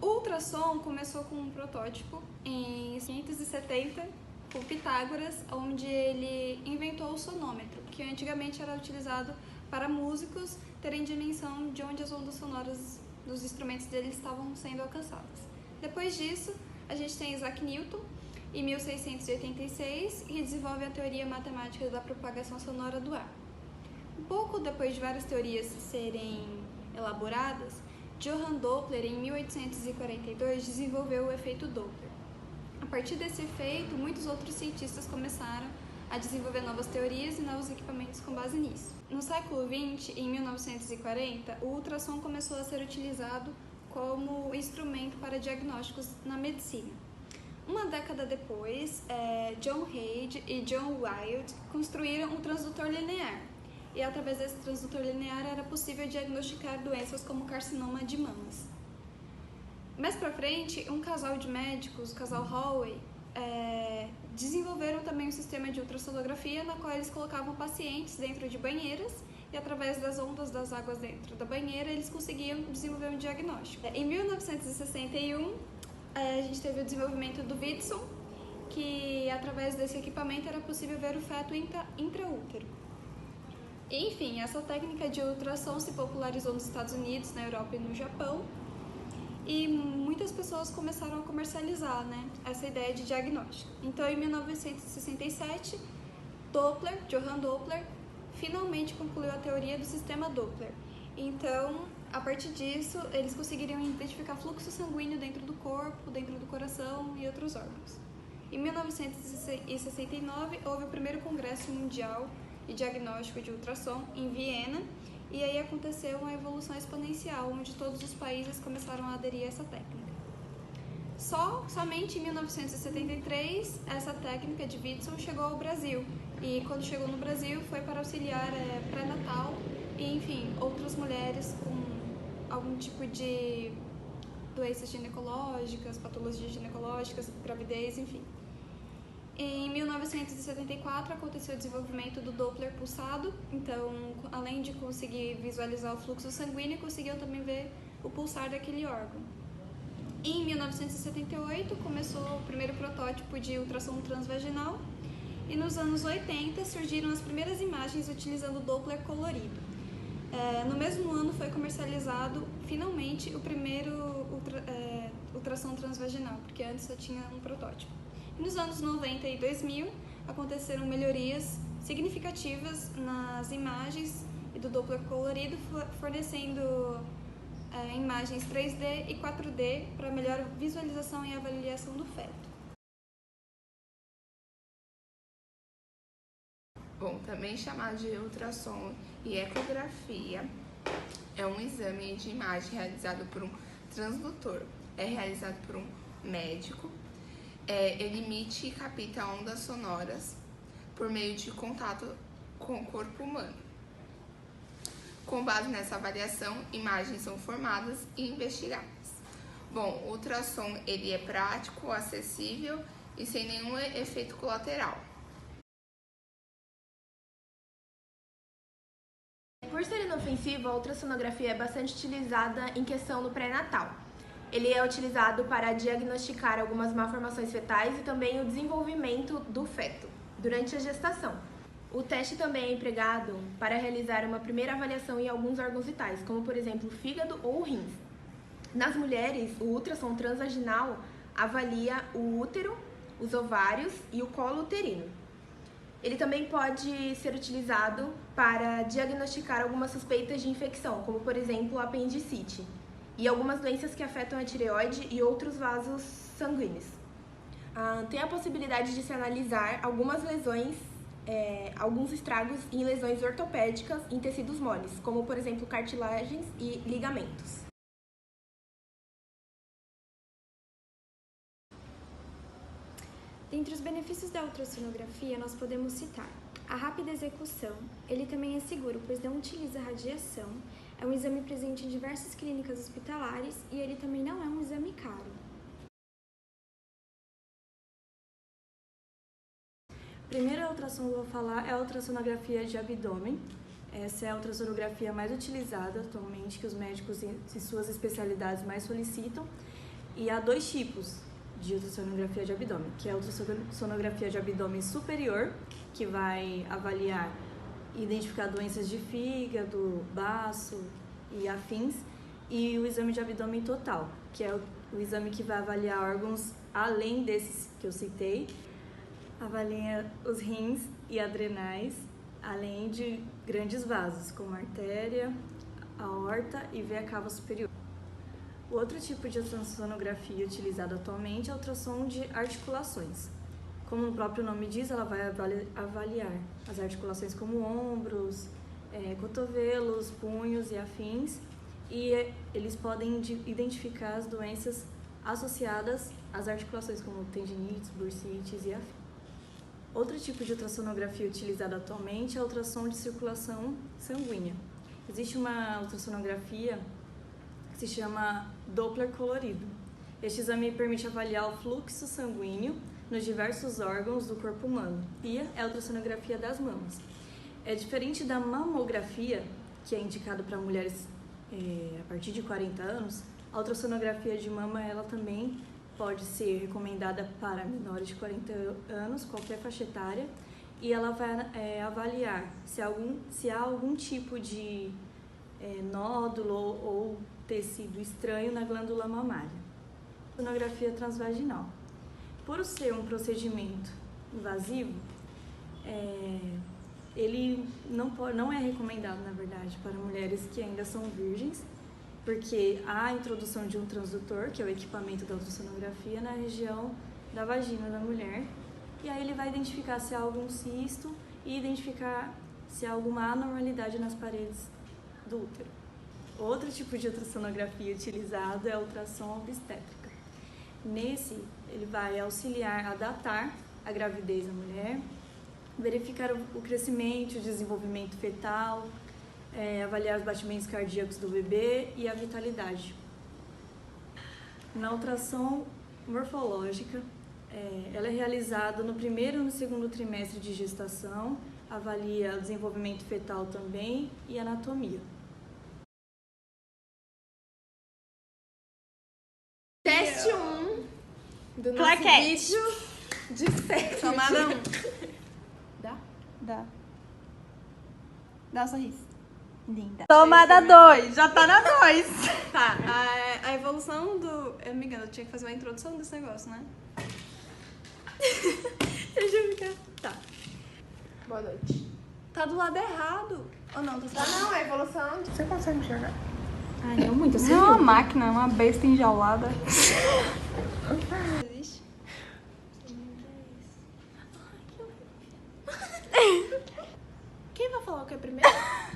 O ultrassom começou com um protótipo em 570 por Pitágoras, onde ele inventou o sonômetro, que antigamente era utilizado para músicos terem dimensão de onde as ondas sonoras dos instrumentos deles estavam sendo alcançadas. Depois disso, a gente tem Isaac Newton, em 1686, que desenvolve a teoria matemática da propagação sonora do ar. Um pouco depois de várias teorias serem elaboradas, Johann Doppler, em 1842, desenvolveu o efeito Doppler. A partir desse efeito, muitos outros cientistas começaram a desenvolver novas teorias e novos equipamentos com base nisso. No século XX, em 1940, o ultrassom começou a ser utilizado como instrumento para diagnósticos na medicina. Uma década depois, John Hade e John Wild construíram um transdutor linear, e através desse transdutor linear era possível diagnosticar doenças como carcinoma de mamas. Mais pra frente, um casal de médicos, o casal Holloway, desenvolveram também um sistema de ultrassonografia na qual eles colocavam pacientes dentro de banheiras e através das ondas das águas dentro da banheira eles conseguiam desenvolver um diagnóstico. Em 1961, a gente teve o desenvolvimento do Whitson, que através desse equipamento era possível ver o feto intraútero. Enfim, essa técnica de ultrassom se popularizou nos Estados Unidos, na Europa e no Japão, e muitas pessoas começaram a comercializar, essa ideia de diagnóstico. Então, em 1967, Johann Doppler, finalmente concluiu a teoria do sistema Doppler. Então, a partir disso, eles conseguiriam identificar fluxo sanguíneo dentro do corpo, dentro do coração e outros órgãos. Em 1969, houve o primeiro Congresso Mundial de Diagnóstico de Ultrassom em Viena, e aí aconteceu uma evolução exponencial, onde todos os países começaram a aderir a essa técnica. Somente em 1973, essa técnica de Whitson chegou ao Brasil, e quando chegou no Brasil foi para auxiliar pré-natal e, enfim, outras mulheres com algum tipo de doenças ginecológicas, patologias ginecológicas, gravidez, enfim. Em 1974 aconteceu o desenvolvimento do Doppler pulsado, então além de conseguir visualizar o fluxo sanguíneo, conseguiam também ver o pulsar daquele órgão. Em 1978 começou o primeiro protótipo de ultrassom transvaginal e nos anos 80 surgiram as primeiras imagens utilizando o Doppler colorido. No mesmo ano foi comercializado finalmente o primeiro ultrassom transvaginal, porque antes só tinha um protótipo. Nos anos 90 e 2000, aconteceram melhorias significativas nas imagens e do Doppler colorido, fornecendo imagens 3D e 4D para melhor visualização e avaliação do feto. Bom, também chamado de ultrassom e ecografia, é um exame de imagem realizado por um transdutor. É realizado por um médico. Ele emite e capta ondas sonoras por meio de contato com o corpo humano. Com base nessa avaliação, imagens são formadas e investigadas. Bom, o ultrassom ele é prático, acessível e sem nenhum efeito colateral. Por ser inofensivo, a ultrassonografia é bastante utilizada em questão do pré-natal. Ele é utilizado para diagnosticar algumas malformações fetais e também o desenvolvimento do feto durante a gestação. O teste também é empregado para realizar uma primeira avaliação em alguns órgãos vitais, como por exemplo o fígado ou o rins. Nas mulheres, o ultrassom transvaginal avalia o útero, os ovários e o colo uterino. Ele também pode ser utilizado para diagnosticar algumas suspeitas de infecção, como por exemplo a apendicite, e algumas doenças que afetam a tireoide e outros vasos sanguíneos. Tem a possibilidade de se analisar algumas lesões, alguns estragos em lesões ortopédicas em tecidos moles, como por exemplo cartilagens e ligamentos. Dentre os benefícios da ultrassonografia, nós podemos citar a rápida execução. Ele também é seguro, pois não utiliza radiação. É um exame presente em diversas clínicas hospitalares e ele também não é um exame caro. A primeira ultrassom que eu vou falar é a ultrassonografia de abdômen. Essa é a ultrassonografia mais utilizada atualmente, que os médicos em suas especialidades mais solicitam. E há dois tipos de ultrassonografia de abdômen, que é a ultrassonografia de abdômen superior, que vai avaliar e identificar doenças de fígado, baço e afins, e o exame de abdômen total, que é o exame que vai avaliar órgãos além desses que eu citei, avalia os rins e adrenais, além de grandes vasos, como a artéria, a aorta e veia cava superior. O outro tipo de ultrassonografia utilizado atualmente é a ultrassom de articulações. Como o próprio nome diz, ela vai avaliar as articulações como ombros, cotovelos, punhos e afins, e eles podem identificar as doenças associadas às articulações, como tendinites, bursites e afins. Outro tipo de ultrassonografia utilizada atualmente é a ultrassom de circulação sanguínea. Existe uma ultrassonografia que se chama Doppler colorido. Este exame permite avaliar o fluxo sanguíneo nos diversos órgãos do corpo humano. E é a ultrassonografia das mamas. É diferente da mamografia, que é indicada para mulheres a partir de 40 anos, a ultrassonografia de mama ela também pode ser recomendada para menores de 40 anos, qualquer faixa etária, e ela vai avaliar se há algum tipo de nódulo ou tecido estranho na glândula mamária. Sonografia transvaginal. Por ser um procedimento invasivo, ele não é recomendado, na verdade, para mulheres que ainda são virgens, porque há a introdução de um transdutor, que é o equipamento da ultrassonografia, na região da vagina da mulher, e aí ele vai identificar se há algum cisto e identificar se há alguma anormalidade nas paredes do útero. Outro tipo de ultrassonografia utilizado é a ultrassom obstétrica. Nesse, ele vai auxiliar a datar a gravidez da mulher, verificar o crescimento e o desenvolvimento fetal, avaliar os batimentos cardíacos do bebê e a vitalidade. Na ultrassom morfológica, ela é realizada no primeiro e no segundo trimestre de gestação, avalia o desenvolvimento fetal também e anatomia. Teste 1 do nosso Claquete. vídeo de sexo. Tomada 1. Dá. Dá um sorriso. Linda. Tomada 2, já tá na 2. Tá, a evolução do... Eu me engano, eu tinha que fazer uma introdução desse negócio, né? Deixa eu ficar. Tá. Boa noite. Tá do lado errado. Ou não, tá Tá não, a evolução de... Você consegue enxergar? Ai, não muito, Não é uma máquina, é uma besta enjaulada. Existe? Quem vai falar o que é primeiro?